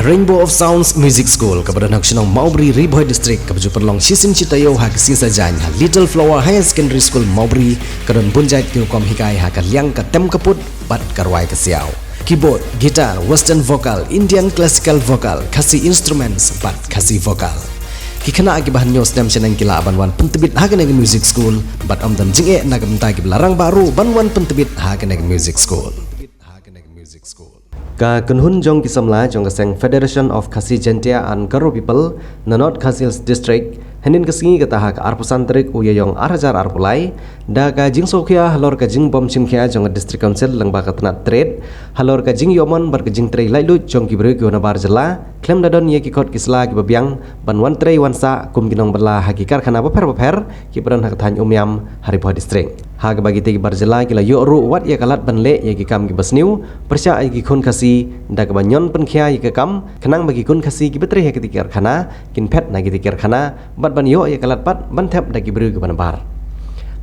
Rainbow of Sounds Music School kepada nak senang Maubri Riboy District kepada perlong sisim citayo hak sisa jan Little Flower Higher Secondary School Maubri kedan punjait kirukom hikai hak liang ke tem keput bat karwai ke siau. Keyboard, gitar, western vocal, Indian classical vocal, kasih instruments bat kasih vocal. Kikana agi bahan nyos dem senang kila banwan pentebit hak neg music school bat amdan jinge nak mentai larang baru banwan pentebit hak neg music school. Ka kunhun jong kisamla jong kaseng Federation of Khasi Gentia and Garo People na North Khasi Hills District henin kasingi kata hak arpusan terik uyayong arhajar arpulai da ka jing sokhia halor ka jing bom chimkhia jong district council langba ka tanat trade halor ka jing yomon bar ka jing trei lailu jong kibre ko na bar jala klem dadon ye ki khot kisla ki babyang banwan trei wansa kum ginong bala hakikar khana baper ki pran hak than umyam Haripur district hak bagi te bar jala kila yo ru wat ye kalat banle ye ki kam ki basniu persya ai ki khun khasi da ka banyon penkhia ye ka kam khanang bagi kun khasi ki betre he ki tikar khana kin phet na ki tikar khana bat ban yo ya kalat pat ban thep da ki bru ki ban bar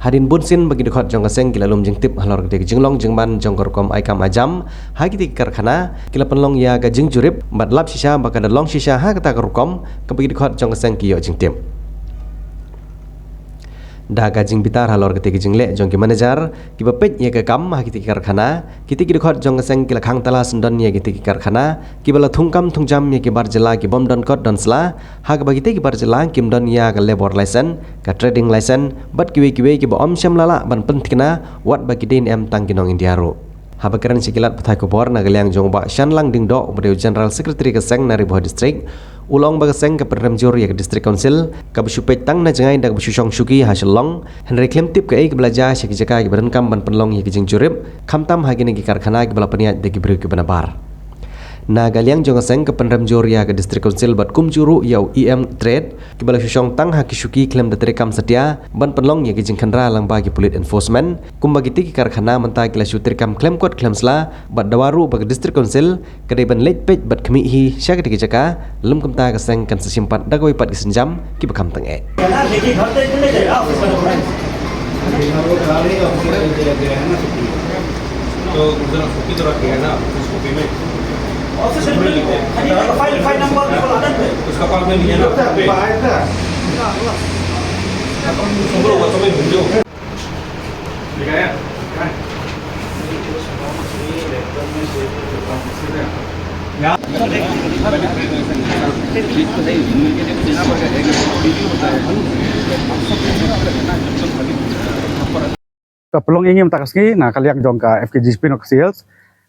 hadin bunsin bagi dekhot jong kaseng kila lum jing tip halor ke jinglong jing ban jong korkom ai kam ajam ha ki tikar khana kila penlong ya ga jing jurip bat lap shisha baka da long shisha ha kata korkom ke bagi dekhot jong kaseng ki yo jing tip da ka jing bitar halor ke jing le jong ki manager ki bapet ye ka kam ha ki tikar khana ki tik dekhot jong kaseng kila khang tala sundon ye ki tikar khana ki bala thungkam thungjam ye ki bar jela ki bom don kot don sla ha ka bagi te ki bar jela kim don ya ka labor license ka trading license bat ki ki bo om syam lala ban pentikna wat bagi din em tang kinong india ro ha bakaran sikilat pathai ko bor na galyang jong ba shanlang ding do bade general secretary ka seng na Haripur district ulong baga seng ke perdam jur ya ke district council ka besupet tang na jangai dak besusong syuki hasilong henry klem tip ke ek belajar syaki jaka ke berenkam ban penlong ya ke jing jurip kamtam hagine ki karkhana ke bala peniat de ki bru ke banabar na galiang jong seng ke perdam jur ya ke district council bat kum juru yau em trade ke bala susong tang haki syuki klem de terekam setia ban penlong ya ke jing khandra lang bagi police enforcement kum bagi ti ki karkhana mentai kila syutirkam klem kot klem sla bat dawaru bagi district council ke ban late page bat khmi hi syaki ki jaka lum kamta ka seng kan sesimpat dagoi pat ki senjam ki bekam tang e तो जरा कॉपी तो रखिएगा ना उस कॉपी में official file number उसका पास में नहीं है ना संभल होगा तो मैं भूल जाऊँ दिखाया Pelong ingin mentakas nah kalian jong ka FKG Spin Hills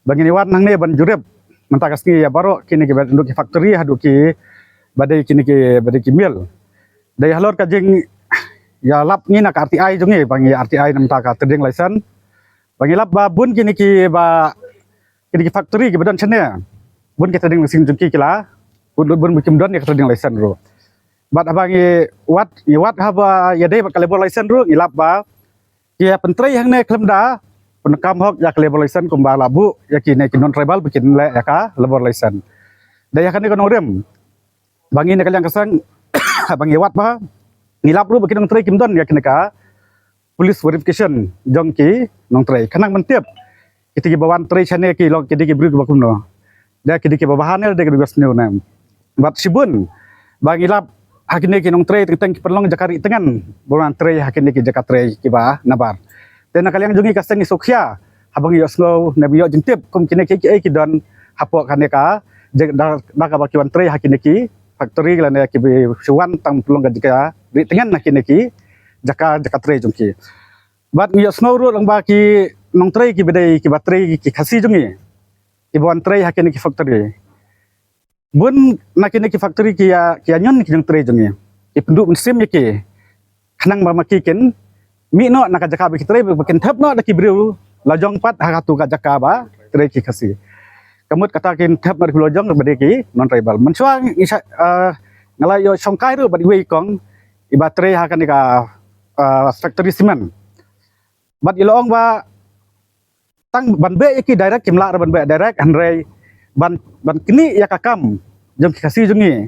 bagi niwat nang ne ban jurep mentakas ya baru kini ki nduk ki factory hadu ki badai kini ki badai ki mill dai halor ka jing ya lap ni nak RTI jongi bangi RTI nam ta ka trading license bangi lap ba bun kini ki ba kini ki factory ki badan chane bun ki trading license jong ki kila bun bikim don ya trading license ro bat abangi wat ha ba ya dai ba labor license ro ngilap ba ya pentri yang ne klemda penekam hok ya labor license kumba labu ya kini non tribal bikin le ya ka labor license daya kan ko norem bangi ne kalian kesang bangi wat ba ngilap ru bikin non tri kimdon ya kini ka police verification jongki non tri kanang mentiap kiti ki bawan tri chane ki log kiti ki bru ki bakumno da kiti ki babahan de ki gasnu nam bat sibun bangi lap hakine ki nong tre teng perlong jakari tengan bulan tre hakine ki jakat tre ki ba nabar dan kalian jungi kaseng ni sokhia habang yo snow nabi yo jintip kum kine ki don hapo kane ka da ka ba ki wan tre hakine ki factory lan ki suwan tang perlong jika ri tengan nakine ki jakat tre jungki bat yo snow ru lang ba ki nong tre ki bedai ki batri ki khasi jungi ki buan tre hakine ki factory bun nakini ki factory ki nyon ki jeng tre jeng ki penduk musim ya ki kanang ba makiken mi no nak jaka bi tre bikin thap no ki bru lajong pat hakatu ka jaka ba tre ki khasi kamut kata kin thap no lajong bade ki non tribal mensuang ngala yo songkai ru badi wei kong iba tre hakan ka factory cement bat ilong ba tang ban be ki direct kimla ban be direct hanrei ban kini ya kakam jong kasih jongi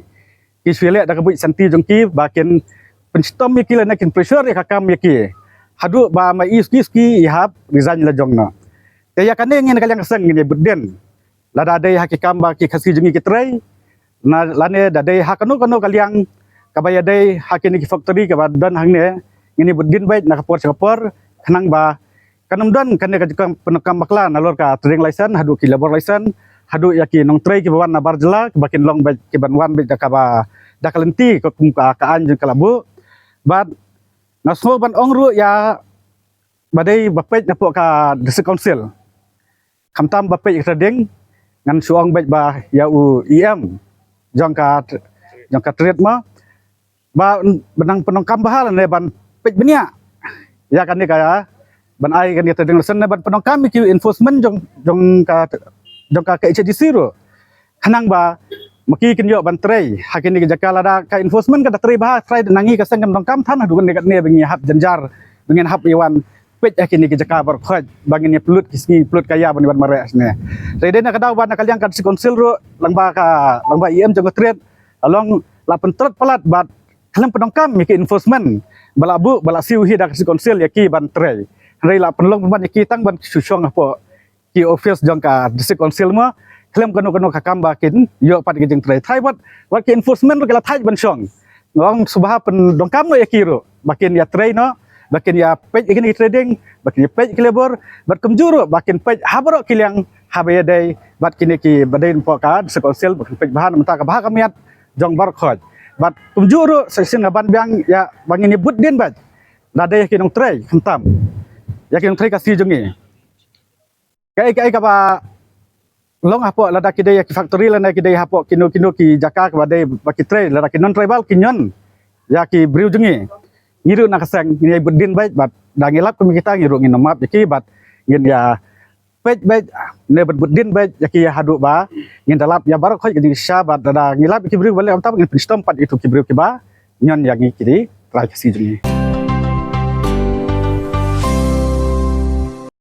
ki suele da kabut santi jongki bakin penstom mi kila nakin pressure ya kakam ya ki hadu ba ma iski ihap resign la jongna ya kane ngin kalian keseng ngin buden lada ada hakikam ba ki kasih jongi ki trai na lane dadai hakanu kanu kaliang kabaya dai hakini ki factory ka dan hangne ngini budin baik nak kapor kanang ba kanum dan kane ka penekam bakla nalor ka trading license hadu ki labor license hadu yaki nong tray ki bawan na barjela bakin long baik ki banwan baik ka ba dakalenti ko kum ka kaan jeng kalabu bat nasmo ban ongru ya badai bapet napok ka district council kamtam bapet trading ngan suang baik ba ya u em jong ka trade ma ba benang penongkam bahal ne ban pej benia ya kan ni kaya ban ai kan ni trading lesson ne ban penongkam ki enforcement jong ka HDC ro kanang ba maki kin yo ban tray hakin ni jakala da ka enforcement ka tray bah tray nangi ka sang penongkam than du kan ne bengi hap janjar bengi hap iwan pej hakin ni jakala bar khoj bangin ni pelut kisni pelut kaya ban mare ne rede na kadau ban kaliang ka konsil ro langba em jong trade along lapan trot palat bat kalang penongkam miki enforcement balabu bala siuhi dak konsil yaki ban tray rei la penlong ban yaki tang ban susong apo ki office jong ka district council ma kalam kanu ka kamba kin yo pat ki jeng tray thai wat ki enforcement ro kala thai ban song ngong subha penongkam no yaki ro bakin ya tray no bakin ya pej ikini trading bakin ya pej labor bat kemjuru bakin pej habro kiliang habaya dai bat kini ki badai po ka district council bakin pej bahan mentaka bah kamiat jong bar khoj bat kumjuru sesin ban biang ya bangin ni bud din bat dade kinong tray kentam ya kinong tray kasih jongi kai ka ba long apo lada kidai ki factory lana kidai apo kino ki jaka ka badai baki tray lada kinon tribal kinyon ya ki briu jongi ngiru nak sang ni bud din bat bat dangilap kami kita ngiru nginom map ki bat ngin ya pej baik ne berdin baik yaki hadu ba ngin dalap ya baru khoj jadi syabat ada ngilap ki briu balik am ta ngin pistom pat itu ki briu ki ba nyon yang kiri trai kasi jeni